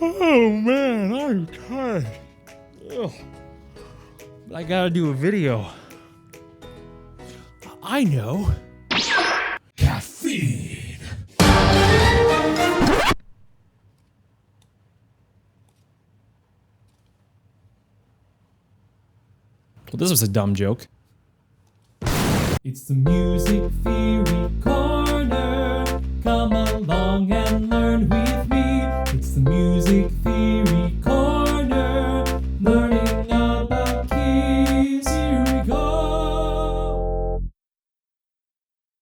Oh man, I'm tired. Ugh. But I gotta do a video. I know. Caffeine. Well, this was a dumb joke. It's the Music Theory Corner. Come along and learn with me. It's the Music Theory Corner. Learning about keys. Here we go.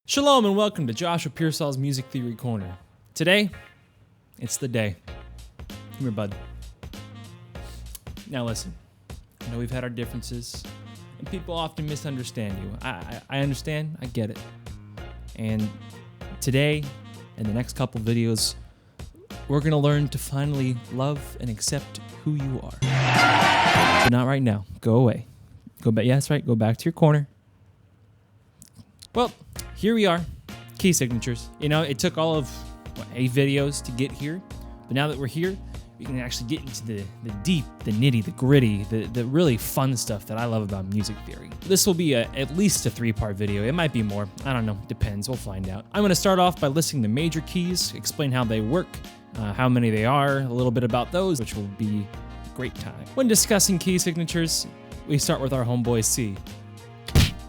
Shalom and welcome to Joshua Pearsall's Music Theory Corner. Today, it's the day. Come here, bud. Now listen, I know we've had our differences, and people often misunderstand you. I understand, I get it. And today, in the next couple videos, we're gonna learn to finally love and accept who you are. But not right now. Go away. Go back. Yeah, that's right. Go back to your corner. Well, here we are. Key signatures. You know, it took all of 8 videos to get here, but now that we're here, we can actually get into the deep, the nitty, the gritty, the really fun stuff that I love about music theory. This will be at least a 3-part video. It might be more. I don't know. Depends. We'll find out. I'm going to start off by listing the major keys, explain how they work, how many they are, a little bit about those, which will be a great time. When discussing key signatures, we start with our homeboy C.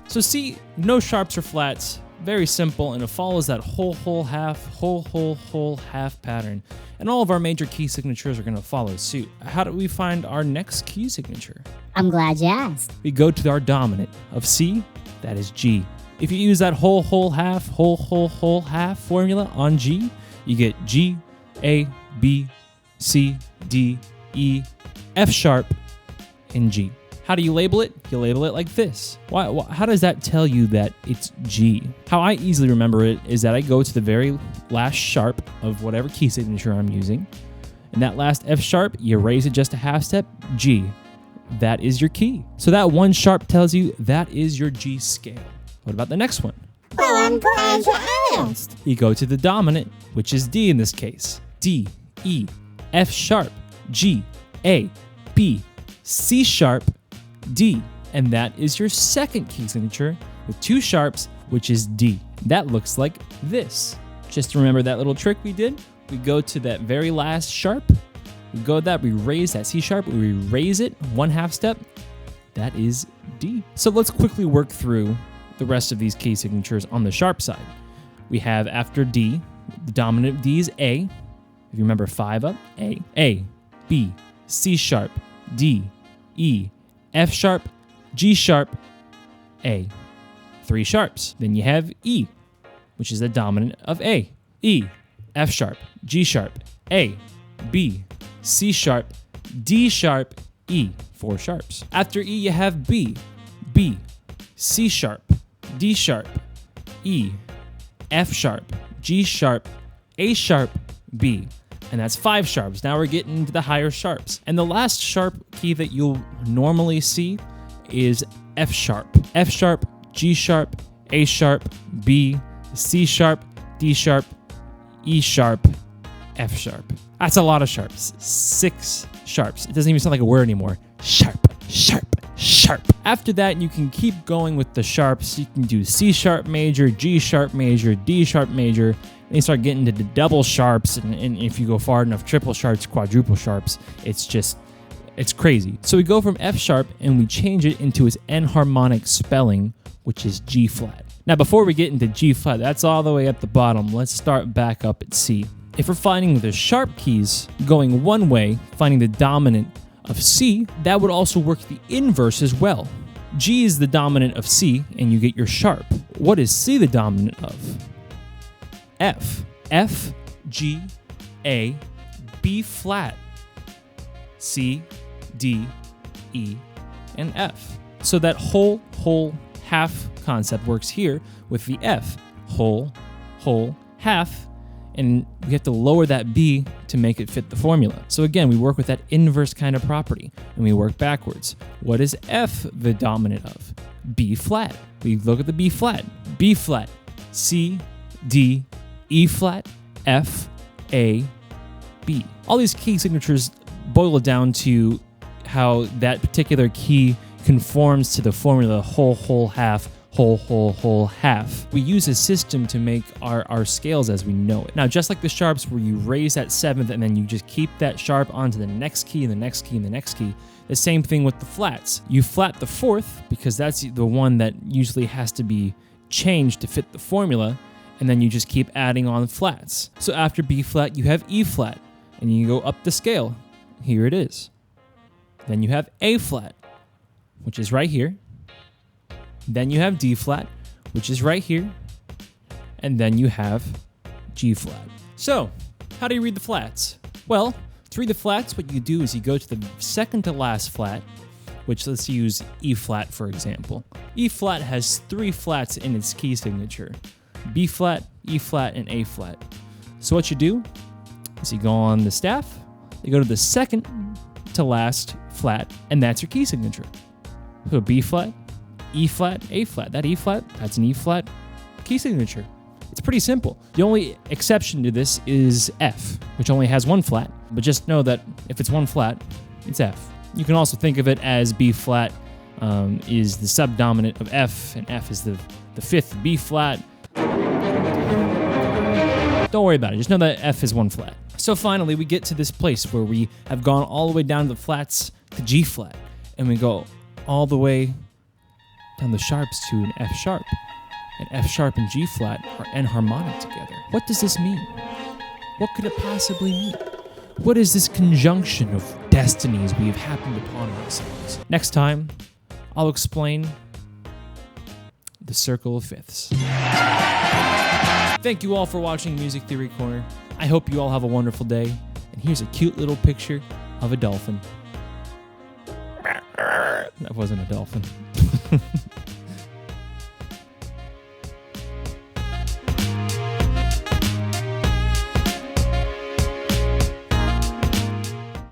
So C, no sharps or flats. Very simple, and it follows that whole, half pattern. And all of our major key signatures are going to follow suit. How do we find our next key signature? I'm glad you asked. We go to our dominant of C, that is G. If you use that whole, half formula on G, you get G, A, B, C, D, E, F sharp, and G. How do you label it? You label it like this. How does that tell you that it's G? How I easily remember it is that I go to the very last sharp of whatever key signature I'm using, and that last F sharp, you raise it just a half step, G. That is your key. So that one sharp tells you that is your G scale. What about the next one? Well, I'm glad you asked. You go to the dominant, which is D in this case. D, E, F sharp, G, A, B, C sharp, D, and that is your second key signature with 2 sharps, which is D. That looks like this. Just to remember that little trick we did, we go to that very last sharp, we go to that, we raise that C sharp, we raise it 1/2 step, that is D. So let's quickly work through the rest of these key signatures on the sharp side. We have after D, the dominant of D is A. If you remember 5 up, A, B, C sharp, D, E, F sharp, G sharp, A. 3 sharps. Then you have E, which is the dominant of A. E, F sharp, G sharp, A, B, C sharp, D sharp, E. 4 sharps. After E, you have B, C sharp, D sharp, E, F sharp, G sharp, A sharp, B. And that's 5 sharps. Now we're getting into the higher sharps. And the last sharp key that you'll normally see is F sharp. F sharp, G sharp, A sharp, B, C sharp, D sharp, E sharp, F sharp. That's a lot of sharps. 6 sharps. It doesn't even sound like a word anymore. Sharp, sharp, sharp. After that, you can keep going with the sharps. You can do C sharp major, G sharp major, D sharp major. And you start getting to the double sharps, and if you go far enough, triple sharps, quadruple sharps, it's crazy. So we go from F sharp and we change it into its enharmonic spelling, which is G flat. Now before we get into G flat, that's all the way at the bottom, let's start back up at C. If we're finding the sharp keys going one way, finding the dominant of C, that would also work the inverse as well. G is the dominant of C, and you get your sharp. What is C the dominant of? F, G, A, B flat, C, D, E, and F. So that whole, half concept works here with the F, whole, half, and we have to lower that B to make it fit the formula. So again, we work with that inverse kind of property, and we work backwards. What is F the dominant of? B flat. We look at the B flat, C, D, E flat, F, A, B. All these key signatures boil down to how that particular key conforms to the formula whole, whole, half, whole, whole, whole, half. We use a system to make our scales as we know it. Now, just like the sharps where you raise that seventh and then you just keep that sharp onto the next key and the next key and the next key, the same thing with the flats. You flat the fourth because that's the one that usually has to be changed to fit the formula, and then you just keep adding on flats. So after B flat, you have E flat, and you go up the scale. Here it is. Then you have A flat, which is right here. Then you have D flat, which is right here. And then you have G flat. So, how do you read the flats? Well, to read the flats, what you do is you go to the second to last flat, which let's use E flat for example. E flat has 3 flats in its key signature: B flat, E flat, and A flat. So what you do is you go on the staff, you go to the second to last flat, and that's your key signature. So B flat, E flat, A flat. That E flat, that's an E flat key signature. It's pretty simple. The only exception to this is F, which only has 1 flat, but just know that if it's 1 flat, it's F. You can also think of it as B flat is the subdominant of F, and F is the 5th B flat. Don't worry about it. Just know that F is 1 flat. So finally, we get to this place where we have gone all the way down to the flats to G flat, and we go all the way down the sharps to an F sharp. And F sharp and G flat are enharmonic together. What does this mean? What could it possibly mean? What is this conjunction of destinies we have happened upon ourselves? Next time, I'll explain the circle of fifths. Thank you all for watching Music Theory Corner. I hope you all have a wonderful day. And here's a cute little picture of a dolphin. That wasn't a dolphin.